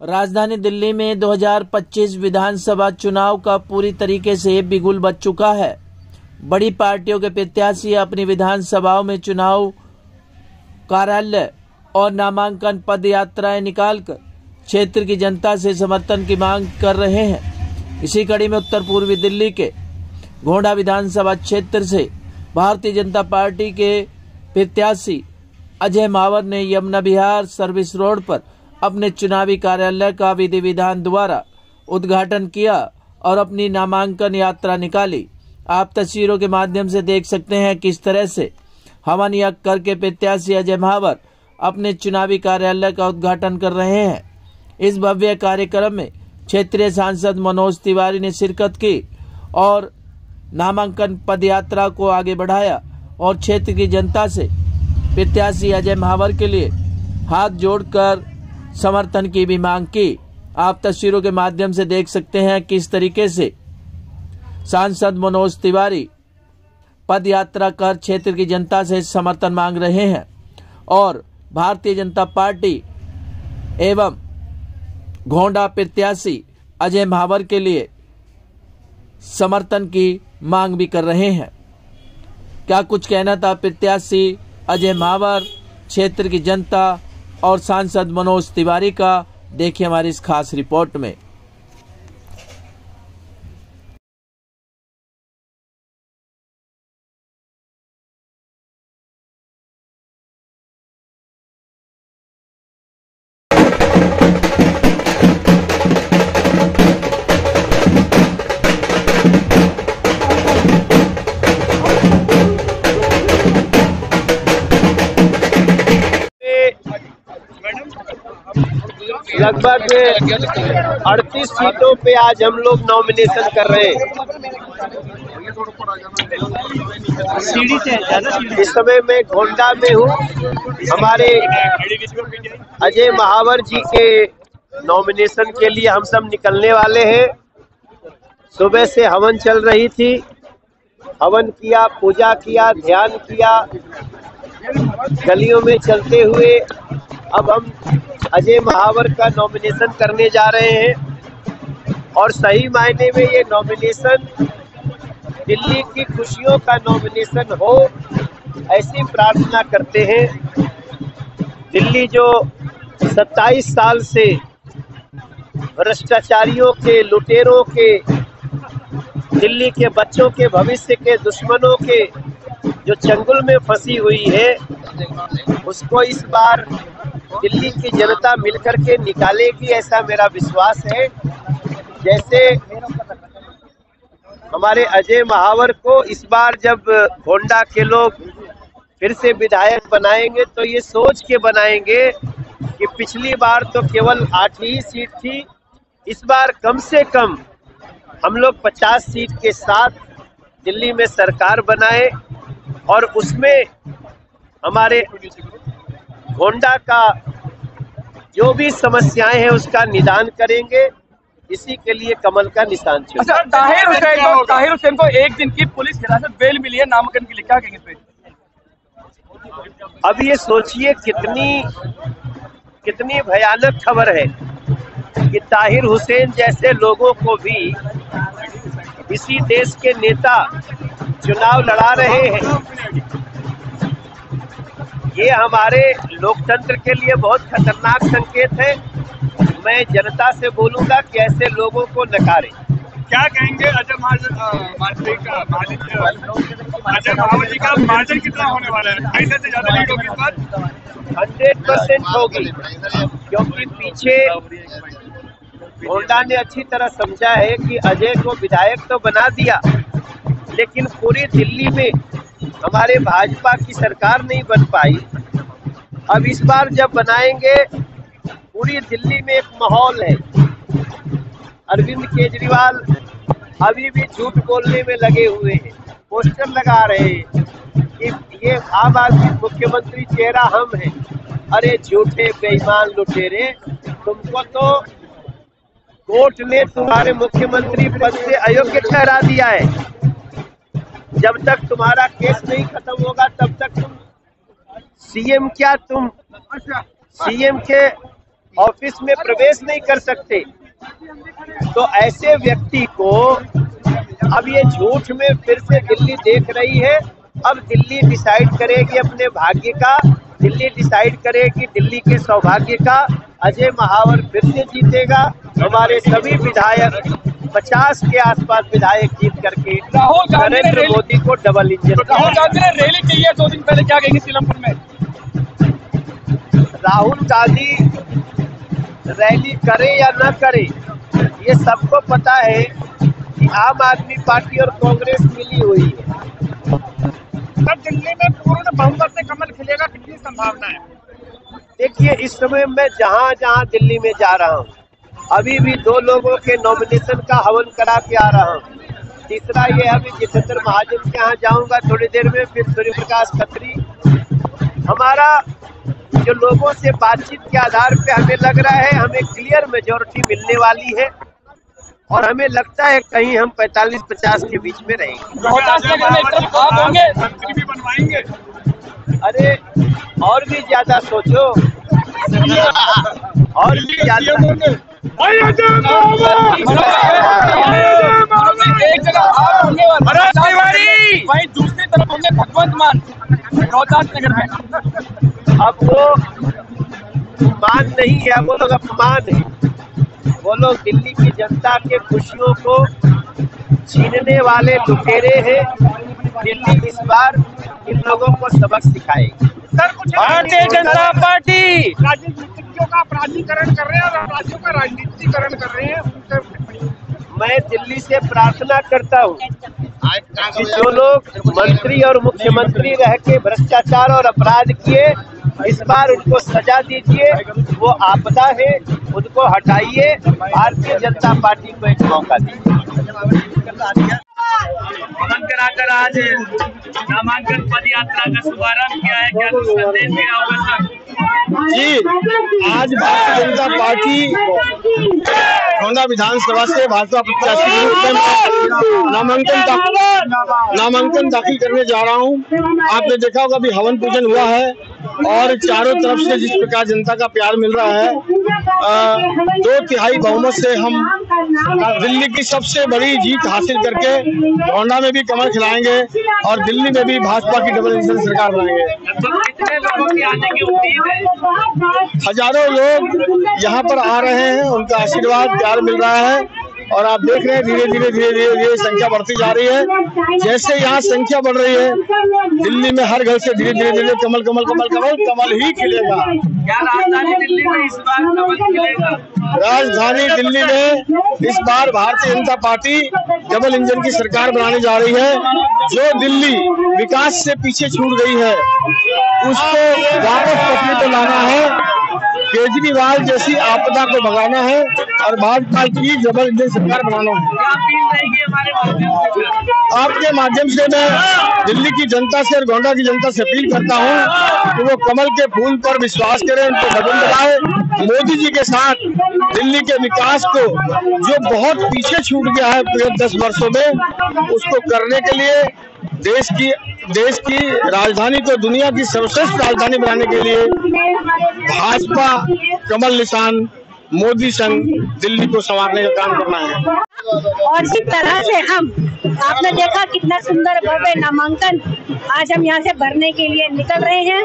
राजधानी दिल्ली में 2025 विधानसभा चुनाव का पूरी तरीके से बिगुल बज चुका है। बड़ी पार्टियों के प्रत्याशी अपनी विधानसभाओं में चुनाव कार्यालय और नामांकन पद यात्राएं निकालकर क्षेत्र की जनता से समर्थन की मांग कर रहे हैं। इसी कड़ी में उत्तर पूर्वी दिल्ली के गोंडा विधानसभा क्षेत्र से भारतीय जनता पार्टी के प्रत्याशी अजय मावर ने यमुना विहार सर्विस रोड पर अपने चुनावी कार्यालय का विधि विधान द्वारा उद्घाटन किया और अपनी नामांकन यात्रा निकाली। आप तस्वीरों के माध्यम से देख सकते हैं किस तरह से हवन यज्ञ करके प्रत्याशी अजय मावर अपने चुनावी कार्यालय का उद्घाटन कर रहे हैं। इस भव्य कार्यक्रम में क्षेत्रीय सांसद मनोज तिवारी ने शिरकत की और नामांकन पदयात्रा को आगे बढ़ाया और क्षेत्र की जनता से प्रत्याशी अजय मावर के लिए हाथ जोड़कर समर्थन की भी मांग की। आप तस्वीरों के माध्यम से देख सकते हैं किस तरीके से सांसद मनोज तिवारी पद यात्रा कर क्षेत्र की जनता से समर्थन मांग रहे हैं और भारतीय जनता पार्टी एवं गोंडा प्रत्याशी अजय मावर के लिए समर्थन की मांग भी कर रहे हैं। क्या कुछ कहना था प्रत्याशी अजय मावर, क्षेत्र की जनता और सांसद मनोज तिवारी का, देखिए हमारी इस खास रिपोर्ट में। लगभग 38 सीटों पे आज हम लोग नॉमिनेशन कर रहे हैं। इस समय मैं गोंडा में हूँ। हमारे अजय महावर जी के नॉमिनेशन के लिए हम सब निकलने वाले हैं। सुबह से हवन चल रही थी, हवन किया, पूजा किया, ध्यान किया, गलियों में चलते हुए अब हम अजय महावर का नॉमिनेशन करने जा रहे हैं और सही मायने में ये नॉमिनेशन दिल्ली की खुशियों का नॉमिनेशन हो, ऐसी प्रार्थना करते हैं। दिल्ली जो 27 साल से भ्रष्टाचारियों के, लुटेरों के, दिल्ली के बच्चों के भविष्य के दुश्मनों के जो चंगुल में फंसी हुई है, उसको इस बार दिल्ली की जनता मिलकर के निकालेगी, ऐसा मेरा विश्वास है। जैसे हमारे अजय महावर को इस बार जब गोंडा के लोग फिर से विधायक बनाएंगे तो ये सोच के बनाएंगे कि पिछली बार तो केवल 8 ही सीट थी, इस बार कम से कम हम लोग 50 सीट के साथ दिल्ली में सरकार बनाए और उसमें हमारे गोंडा का जो भी समस्याएं हैं उसका निदान करेंगे। इसी के लिए कमल का निशान चुने। अच्छा, ताहिर हुसैन को 1 दिन की पुलिस हिरासत बेल मिली है नामांकन के लिए, क्या कहेंगे इस पे? अब ये सोचिए कितनी भयानक खबर है कि ताहिर हुसैन जैसे लोगों को भी इसी देश के नेता चुनाव लड़ा रहे हैं। ये हमारे लोकतंत्र के लिए बहुत खतरनाक संकेत है। मैं जनता से बोलूंगा कि ऐसे लोगों को नकारें। क्या कहेंगे अजय महावर जी का मार्जिन कितना होने वाला है? 50 से ज्यादा लीड होगी इस बार? 100% होगी, क्योंकि पीछे गोंडा ने अच्छी तरह समझा है कि अजय को विधायक तो बना दिया, लेकिन पूरी दिल्ली में हमारे भाजपा की सरकार नहीं बन पाई। अब इस बार जब बनाएंगे, पूरी दिल्ली में एक माहौल है। अरविंद केजरीवाल अभी भी झूठ बोलने में लगे हुए हैं, पोस्टर लगा रहे हैं कि ये आम आदमी मुख्यमंत्री चेहरा हम हैं। अरे झूठे बेईमान लुटेरे, तुमको तो कोर्ट ने तुम्हारे मुख्यमंत्री पद से अयोग्य ठहरा दिया है। जब तक तुम्हारा केस नहीं खत्म होगा तब तक तुम सीएम क्या, तुम सीएम के ऑफिस में प्रवेश नहीं कर सकते। तो ऐसे व्यक्ति को अब ये झूठ में फिर से दिल्ली देख रही है। अब दिल्ली डिसाइड करेगी अपने भाग्य का, दिल्ली डिसाइड करेगी दिल्ली के सौभाग्य का। अजय महावर फिर से जीतेगा। हमारे सभी विधायक 50 के आसपास विधायक जीत करके नरेंद्र मोदी को डबल इंजन। राहुल गांधी ने रैली की है 2 दिन पहले, क्या कहेंगे सीलमपुर में? राहुल गांधी रैली करे या न करे, ये सबको पता है कि आम आदमी पार्टी और कांग्रेस मिली हुई है। तब दिल्ली में पूर्ण बहुमत से कमल खिलेगा, कितनी संभावना है? देखिए, इस समय मैं जहाँ जहाँ दिल्ली में जा रहा हूँ, अभी भी 2 लोगों के नॉमिनेशन का हवन करा के आ रहा हूँ। तीसरा ये अभी जितेंद्र महाजन के यहाँ जाऊंगा थोड़ी देर में, फिर सूर्य प्रकाश खत्री। हमारा जो लोगों से बातचीत के आधार पे हमें लग रहा है हमें क्लियर मेजोरिटी मिलने वाली है और हमें लगता है कहीं हम 45-50 के बीच में रहेंगे। बनवाएंगे। अरे और भी ज्यादा सोचो, और भी ज्यादा। एक जगह आप होंगे वहीं दूसरी तरफ होंगे भगवंत मान रोहतास नगर में। अब वो मान नहीं है, वो लोग अपमान है। वो लोग दिल्ली की जनता के खुशियों को छीनने वाले लुटेरे हैं। दिल्ली इस बार इन लोगों को सबक सिखाएगी। भारतीय जनता पार्टी राजनीतिज्ञों का अपराधीकरण कर रहे हैं और राज्यों का राजनीतिकरण कर रहे हैं। मैं दिल्ली से प्रार्थना करता हूँ कि जो लोग मंत्री और मुख्यमंत्री रह के भ्रष्टाचार और अपराध किए, इस बार उनको सजा दीजिए। वो आपदा है, उनको हटाइए। भारतीय जनता पार्टी को एक मौका दीजिए। कराकर आज नामांकन पद यात्रा का शुभारंभ किया है, क्या कुछ संदेश दिया होगा सर? जी, आज भारतीय जनता पार्टी गोंडा विधानसभा से भाजपा प्रत्याशी के रूप में नामांकन दाखिल करने जा रहा हूं। आपने देखा होगा अभी हवन पूजन हुआ है और चारों तरफ से जिस प्रकार जनता का प्यार मिल रहा है, 2/3 बहुमत से हम दिल्ली की सबसे बड़ी जीत हासिल करके गोंडा में भी कमल खिलाएंगे और दिल्ली में भी भाजपा की डबल इंजन सरकार बनाएंगे। हजारों लोग यहाँ पर आ रहे हैं, उनका आशीर्वाद प्यार मिल रहा है और आप देख रहे हैं धीरे धीरे संख्या बढ़ती जा रही है। जैसे यहाँ संख्या बढ़ रही है, दिल्ली में हर घर से धीरे धीरे कमल ही खिलेगा। क्या राजधानी दिल्ली में इस बार कमल खिलेगा? राजधानी दिल्ली में इस बार Bharatiya Janata party double engine की सरकार बनाने जा रही है। जो दिल्ली विकास से पीछे छूट गई है उसको वापस पटरी पर लाना है, केजरीवाल जैसी आपदा को भगाना है और भाजपा की डबल इंजन सरकार बनाना है। आपके माध्यम से मैं दिल्ली की जनता से और गोंडा की जनता से अपील करता हूं कि वो कमल के फूल पर विश्वास करें, उनको बटन दबाएं। मोदी जी के साथ दिल्ली के विकास को जो बहुत पीछे छूट गया है 10 वर्षों में, उसको करने के लिए देश की राजधानी को दुनिया की सर्वश्रेष्ठ राजधानी बनाने के लिए भाजपा कमल निशान मोदी संग दिल्ली को संवारने का काम करना है। और इसी तरह से हम आपने देखा कितना सुंदर भव्य नामांकन आज हम यहाँ से भरने के लिए निकल रहे हैं।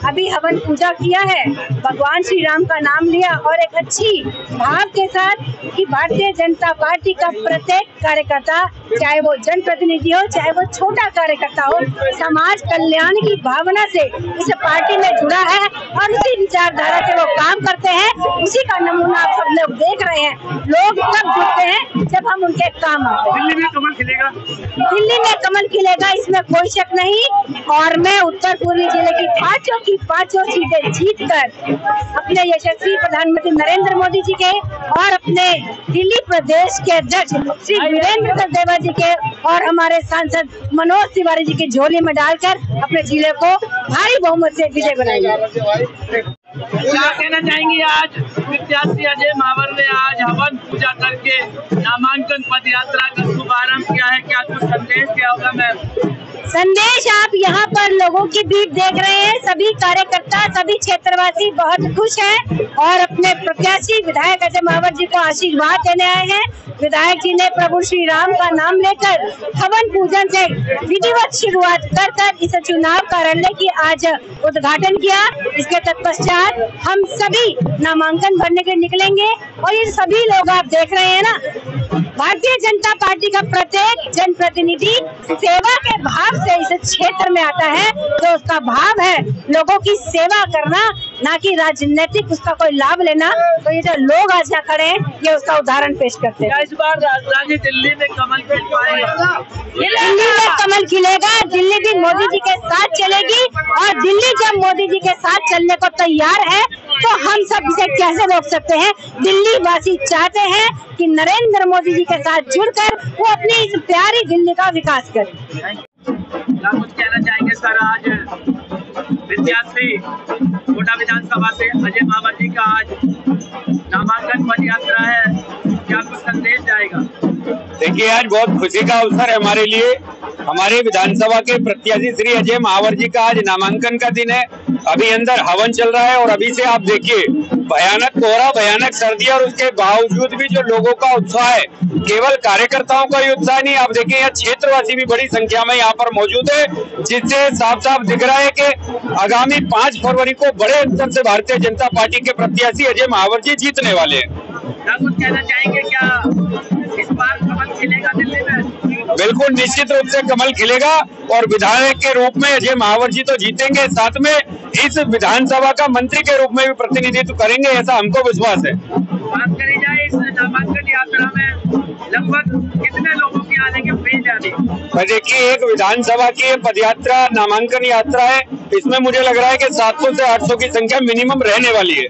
अभी हवन पूजा किया है, भगवान श्री राम का नाम लिया और एक अच्छी भाव के साथ कि भारतीय जनता पार्टी का प्रत्येक कार्यकर्ता, चाहे वो जनप्रतिनिधि हो चाहे वो छोटा कार्यकर्ता हो, समाज कल्याण की भावना से इस पार्टी में जुड़ा है और उसी विचारधारा से वो काम करते हैं। उसी का नमूना आप सब लोग देख रहे हैं। लोग तब जुटते हैं जब हम उनके काम आते हैं। दिल्ली में कमल खिलेगा, दिल्ली में कमल खिलेगा, इसमें कोई शक नहीं। और मैं उत्तर पूर्वी जिले की पांचों सीटें जीतकर अपने यशस्वी प्रधानमंत्री नरेंद्र मोदी जी के और अपने दिल्ली प्रदेश के अध्यक्ष श्री वीरेंद्र सचदेवा जी के और हमारे सांसद मनोज तिवारी जी की झोली में डालकर अपने जिले को भारी बहुमत से विजय बनाएंगे। क्या कहना चाहेंगी? आज प्रत्याशी अजय महावर ने आज हवन पूजा करके नामांकन पद यात्रा का शुभारंभ किया है, क्या कुछ संदेश दिया होगा मैम? संदेश आप यहाँ पर लोगों की बीच देख रहे हैं। सभी कार्यकर्ता, सभी क्षेत्रवासी बहुत खुश हैं और अपने प्रत्याशी विधायक अजय महावर जी को आशीर्वाद देने आए हैं। विधायक जी ने प्रभु श्री राम का नाम लेकर हवन पूजन से विधिवत शुरुआत कर इस चुनाव कार्यालय की आज उद्घाटन किया। इसके तत्पश्चात हम सभी नामांकन भरने के निकलेंगे और ये सभी लोग आप देख रहे हैं ना, भारतीय जनता पार्टी का प्रत्येक जनप्रतिनिधि सेवा के भाव से इस क्षेत्र में आता है। तो उसका भाव है लोगों की सेवा करना, ना कि राजनीतिक उसका कोई लाभ लेना। तो ये जो लोग आज यहाँ खड़े हैं, ये उसका उदाहरण पेश करते हैं। इस बार राजधानी दिल्ली में कमल खिल पाएगा, दिल्ली में कमल खिलेगा। दिल्ली भी मोदी जी के साथ चलेगी और दिल्ली जब मोदी जी के साथ चलने को तैयार है तो हम सब इसे कैसे रोक सकते हैं। दिल्ली वासी चाहते हैं कि नरेंद्र मोदी जी के साथ जुड़कर वो अपनी इस प्यारी दिल्ली का विकास करें। क्या कुछ कहना चाहेंगे सर? आज प्रत्याशी गोंडा विधानसभा से अजय महावर जी का आज नामांकन पद यात्रा है, क्या कुछ संदेश जाएगा? देखिए, आज बहुत खुशी का अवसर है हमारे लिए। हमारे विधानसभा के प्रत्याशी श्री अजय महावर जी का आज नामांकन का दिन है। अभी अंदर हवन चल रहा है और अभी से आप देखिए भयानक कोहरा, भयानक सर्दी और उसके बावजूद भी जो लोगों का उत्साह है, केवल कार्यकर्ताओं का ही उत्साह नहीं, आप देखिए यहाँ क्षेत्रवासी भी बड़ी संख्या में यहाँ पर मौजूद है, जिससे साफ साफ दिख रहा है कि आगामी 5 फरवरी को बड़े अंतर से भारतीय जनता पार्टी के प्रत्याशी अजय महावर जी जीतने वाले हैं। क्या कुछ कहना चाहेंगे? क्या इस बार कमल खिलेगा दिल्ली में? बिल्कुल निश्चित रूप से कमल खिलेगा और विधायक के रूप में अजय महावर जी तो जीतेंगे, साथ में इस विधानसभा का मंत्री के रूप में भी प्रतिनिधित्व करेंगे, ऐसा हमको विश्वास है। बात करी जाए इस नामांकन यात्रा में लगभग कितने लोगों की आने की उम्मीद है? देखिए, एक विधानसभा की पदयात्रा नामांकन यात्रा है, इसमें मुझे लग रहा है कि 700 से 800 की संख्या मिनिमम रहने वाली है।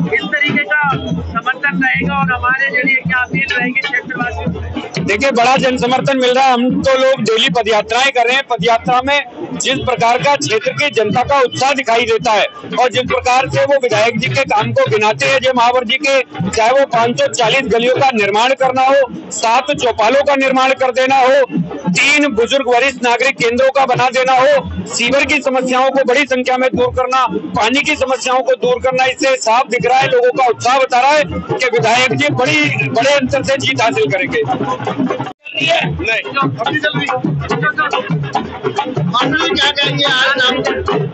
इस तरीके का समर्थन रहेगा और हमारे जरिए क्या अपील रहेगी क्षेत्रवासियों से? देखिए, बड़ा जन समर्थन मिल रहा है। हम तो लोग डेली पदयात्राएं कर रहे हैं। पदयात्रा में जिस प्रकार का क्षेत्र की जनता का उत्साह दिखाई देता है और जिस प्रकार से वो विधायक जी के काम को गिनाते हैं, अजय महावर जी के, चाहे वो 540 गलियों का निर्माण करना हो, 7 चौपालों का निर्माण कर देना हो, 3 बुजुर्ग वरिष्ठ नागरिक केंद्रों का बना देना हो, सीवर की समस्याओं को बड़ी संख्या में दूर करना, पानी की समस्याओं को दूर करना, इससे साफ दिख रहा है, लोगों का उत्साह बता रहा है कि विधायक जी बड़े अंतर से जीत हासिल करेंगे। क्या कहेंगे? आज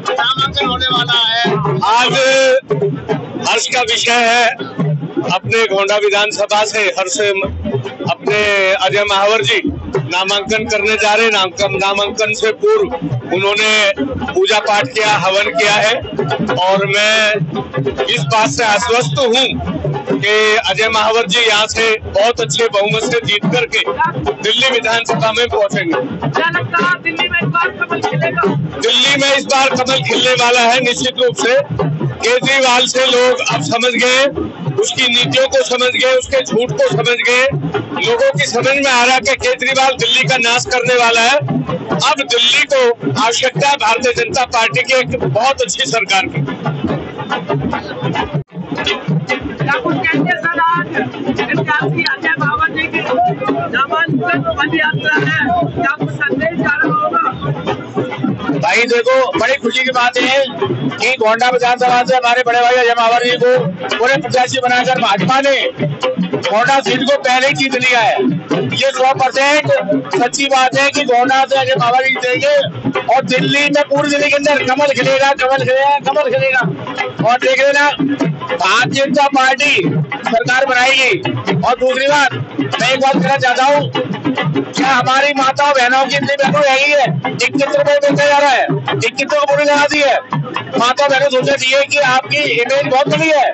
नामांकन होने वाला है। आज हर्ष का विषय है। अपने गोंडा विधानसभा से हर्ष अपने अजय महावर जी नामांकन करने जा रहे। नामांकन से पूर्व उन्होंने पूजा पाठ किया, हवन किया है और मैं इस बात से आश्वस्त हूँ कि अजय महावर जी यहाँ से बहुत अच्छे बहुमत से जीत करके दिल्ली विधानसभा में पहुँचेंगे। क्या लगता है दिल्ली में इस बार कमल खिलेगा? दिल्ली में इस बार कमल खिलने वाला है निश्चित रूप से। केजरीवाल से लोग अब समझ गए, उसकी नीतियों को समझ गए, उसके झूठ को समझ गए। लोगों की समझ में आ रहा है कि केजरीवाल दिल्ली का नाश करने वाला है। अब दिल्ली को आवश्यकता है भारतीय जनता पार्टी की एक बहुत अच्छी सरकार की। क्या कुछ कहते सर? आज प्रत्याशी अजय महावर जी की नामांकन पद यात्रा है, क्या कुछ संदेश जा रहा होगा? भाई देखो, बड़ी खुशी की बात है कि गोंडा विधानसभा से हमारे बड़े भाई अजय महावर जी को पूरे प्रत्याशी बनाकर भाजपा ने गोंडा सीट को पहले ही जीत लिया है। ये 100% सच्ची बात है कि गोंडा से अजय महावर जी जीतेंगे और दिल्ली में, पूरी दिल्ली के अंदर कमल खिलेगा, कमल खिलेगा, कमल खिलेगा। और देख लेना, भारतीय जनता पार्टी सरकार बनाएगी। और दूसरी बात, मैं एक बात कहना चाहता हूँ, क्या हमारी माताओं बहनों की इतनी वैल्यू रही है? 21 रुपए बेचा जा रहा है, 21 को पूरी लगा दी है। माता बहनों सोचना चाहिए कि आपकी इमेज बहुत बड़ी है,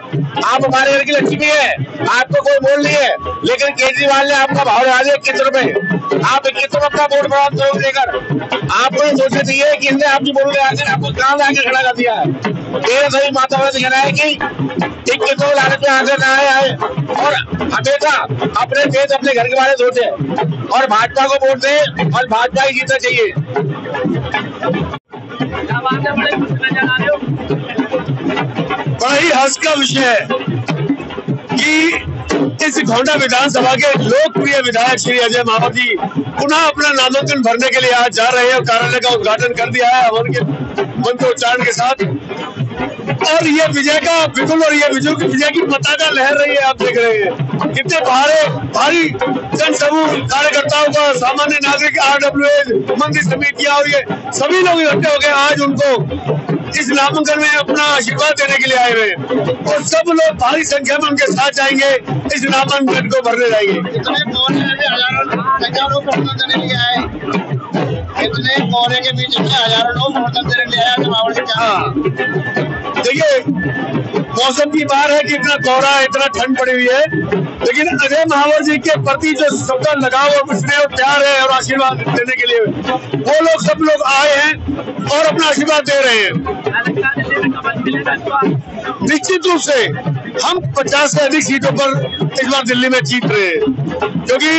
आप हमारे घर की लक्ष्मी है, आपको कोई बोल नहीं है, लेकिन केजरीवाल ने आपका भाव लगा दिया 21 रुपए। आप 21 रुपए अपना वोट बराबर देकर आपको ये सोचना चाहिए कि इसने आपकी बोल लगाकर आपको कहाँ लाके खड़ा कर दिया है। मेरे सभी माता बहनों से कहना है कि 21 रुपए लाने पे आगे ना आए और हमेशा अपने देश, अपने घर के बारे में सोचे और भाजपा को वोट दें और भाजपा ही जीतना चाहिए। बड़ा ही हर्ष का विषय है कि इस गोंडा विधानसभा के लोकप्रिय विधायक श्री अजय महावर जी पुनः अपना नामांकन भरने के लिए आज जा रहे हैं और कार्यालय का उद्घाटन कर दिया है हवन के मंत्रोच्चारण के साथ। और ये विजय का बिगुल और ये विजय की पताका लहर रही है। आप देख रहे हैं कितने भारी जन समूह कार्यकर्ताओं का, सामान्य नागरिक, RWA, मंदिर समितियां और ये सभी लोग इकट्ठे हो गए आज उनको इस नामांकन में अपना आशीर्वाद देने के लिए आए हुए हैं और सब लोग भारी संख्या में उनके साथ जाएंगे, इस नामांकन को भरने जाएंगे। इतने कोहरे के बीच में हजारों लोग समर्थन देने ले आए। देखिए मौसम की बात है कि इतना कोहरा है, इतना ठंड पड़ी हुई है, लेकिन अजय महावर जी के प्रति जो सबका लगाव और स्नेह और प्यार है और आशीर्वाद देने के लिए वो लोग सब लोग आए हैं और अपना आशीर्वाद दे रहे हैं। निश्चित रूप से हम 50 से अधिक सीटों पर इस बार दिल्ली में जीत रहे हैं, क्योंकि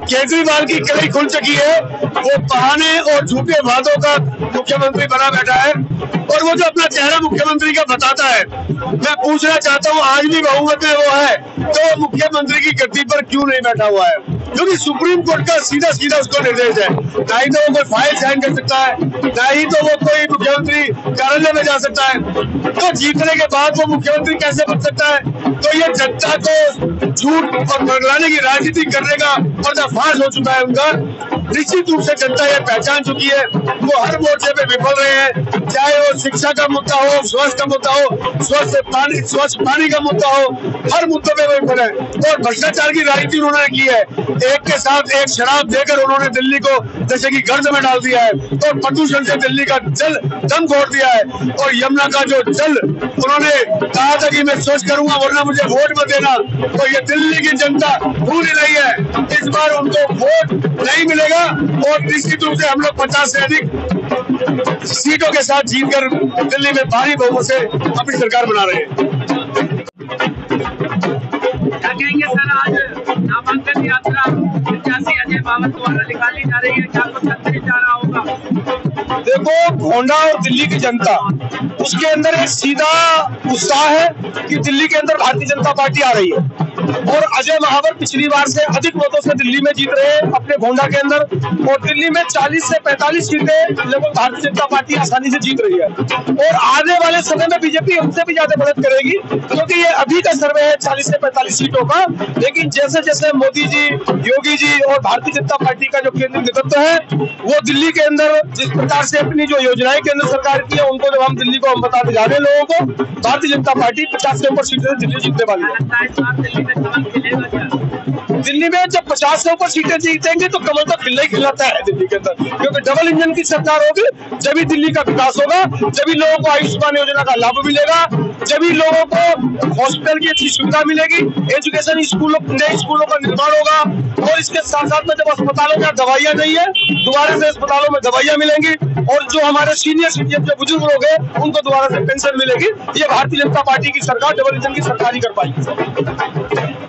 केजरीवाल की कड़ी खुल चुकी है। वो बहाने और झूठे वादों का मुख्यमंत्री बना बैठा है और वो जो अपना चेहरा मुख्यमंत्री का बताता है, मैं पूछना चाहता हूँ आज भी बहुमत में वो है तो मुख्यमंत्री की गद्दी पर क्यों नहीं बैठा हुआ है? क्योंकि सुप्रीम कोर्ट का सीधा सीधा उसको निर्देश है, ना ही तो वो कोई फाइल साइन कर सकता है, ना ही तो वो कोई मुख्यमंत्री कार्यालय में जा सकता है। तो जीतने के बाद वो मुख्यमंत्री कैसे बन सकता है? तो ये जनता को झूठ और भड़काने की राजनीति करने का पर्दाफाश हो चुका है उनका। निश्चित रूप से जनता ये पहचान चुकी है। वो हर मोर्चे पे विफल रहे हैं, चाहे वो शिक्षा का मुद्दा हो, स्वास्थ्य का मुद्दा हो, स्वच्छ पानी का मुद्दा हो, हर मुद्दों पे विफल है। और भ्रष्टाचार की राजनीति उन्होंने की है, एक के साथ एक शराब देकर उन्होंने दिल्ली को जैसे कि गर्द में डाल दिया है और प्रदूषण से दिल्ली का जल दम घोट दिया है। और यमुना का जो जल उन्होंने कहा था कि मैं स्वच्छ करूंगा वरना मुझे वोट मत देना, तो ये दिल्ली की जनता भूल रही है। इस बार उनको वोट नहीं मिलेगा और निश्चित रूप से हम लोग 50 से अधिक सीटों के साथ जीतकर दिल्ली में भारी बहुमत से अपनी सरकार बना रहे हैं। क्या कहेंगे सर, आज नामांकन यात्रा प्रत्याशी अजय महावर द्वारा निकाली जा रही है, क्या कुछ संदेश जा रहा होगा? देखो, गोंडा और दिल्ली की जनता उसके अंदर एक सीधा उत्साह है कि दिल्ली के अंदर भारतीय जनता पार्टी आ रही है और अजय महावर पिछली बार से अधिक वोटों से दिल्ली में जीत रहे हैं अपने गोंडा के अंदर और दिल्ली में 40 से 45 सीटें लगभग भारतीय जनता पार्टी आसानी से जीत रही है। और आने वाले समय में बीजेपी हमसे भी ज्यादा मदद करेगी, क्योंकि ये अभी का सर्वे है 40 से 45 सीटों का, लेकिन जैसे जैसे मोदी जी, योगी जी और भारतीय जनता पार्टी का जो केंद्रीय नेतृत्व है वो दिल्ली के अंदर जिस प्रकार से अपनी जो योजनाएं केंद्र सरकार की है उनको जब हम दिल्ली को हम बताते जा रहे हैं लोगों को, भारतीय जनता पार्टी 50 से ऊपर सीटें दिल्ली जीतने वाली है। दिल्ली में जब 50 से ऊपर सीटें जीतेंगे तो कमल तो खिलना ही खिलाता है दिल्ली के अंदर, क्योंकि डबल इंजन की सरकार होगी, जब भी दिल्ली का विकास होगा, जब भी लोगों को आयुष्मान योजना का लाभ मिलेगा, जब भी लोगों को हॉस्पिटल की अच्छी सुविधा मिलेगी, एजुकेशन स्कूलों, नए स्कूलों का निर्माण होगा और इसके साथ साथ में जब अस्पतालों में दवाइयां नहीं है दोबारा से अस्पतालों में दवाइयां मिलेंगी और जो हमारे सीनियर सिटीजन जो बुजुर्ग लोग हैं उनको दोबारा से पेंशन मिलेगी। ये भारतीय जनता पार्टी की सरकार डबल इंजन की सरकार ही कर पाएगी।